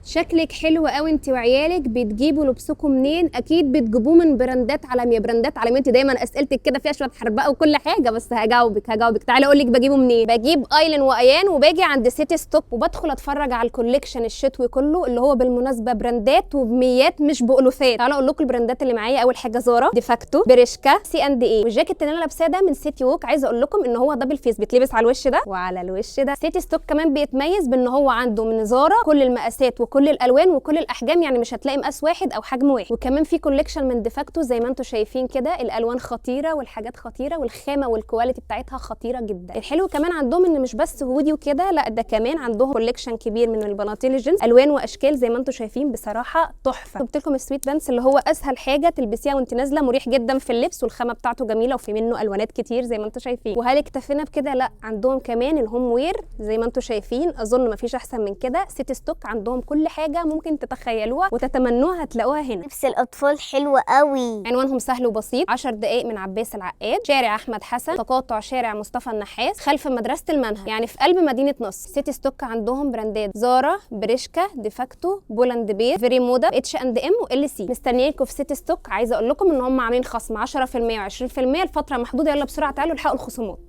شكلك حلو قوي انت وعيالك، بتجيبوا لبسكم منين؟ اكيد بتجيبوه من براندات عالميه. براندات عالميه، انت دايما اسئلتك كده فيها شويه حربقه وكل حاجه، بس هجاوبك. تعالي اقول لك بجيبه منين. بجيب ايلين وايان، وباجي عند سيتي ستوك وبدخل اتفرج على الكوليكشن الشتوي كله، اللي هو بالمناسبه براندات وبميات مش بالوفات. تعالوا اقول لكم البراندات اللي معايا. اول حاجه زارا، ديفاكتو، بريشكا، C&A. والجاكيت اللي انا لابساه ده من سيتي ووك. عايزه اقول لكم ان هو دبل فيس، بيتلبس على الوش ده وعلى الوش ده. سيتي ستوك كمان بيتميز بان هو عنده من زارا كل المقاسات وكل الالوان وكل الاحجام، يعني مش هتلاقي مقاس واحد او حجم واحد. وكمان في كوليكشن من ديفاكتو زي ما انتم شايفين كده، الالوان خطيره والحاجات خطيره والخامه والكواليتي بتاعتها خطيره جدا. الحلو كمان عندهم ان مش بس هودي وكده، لا ده كمان عندهم كوليكشن كبير من البناطيل الجينز، الوان واشكال زي ما انتم شايفين، بصراحه تحفه. جبت لكم السويت بانس اللي هو اسهل حاجه تلبسيها وانت نازله، مريح جدا في اللبس والخامه بتاعته جميله وفي منه الوانات كتير زي ما انتم شايفين. وهل اكتفينا بكده؟ لا، عندهم كمان الهوم وير زي ما انتم شايفين، اظن ما فيش احسن من كده. سيتي ستوك عندهم كل حاجه ممكن تتخيلوها وتتمنوها هتلاقوها هنا. لبس الاطفال حلو قوي. عنوانهم سهل وبسيط، 10 دقائق من عباس العقاد، شارع احمد حسن، تقاطع شارع مصطفى النحاس، خلف مدرسه المنهج، يعني في قلب مدينه نصر. سيتي ستوك عندهم براندات زارا، بريشكا، ديفاكتو، بولاند بير، فيري مودا، H&M وLC. مستنيينكم في سيتي ستوك. عايزه اقول لكم ان هم عاملين خصم 10% و20% لفتره محدوده. يلا بسرعه تعالوا الحقوا الخصومات.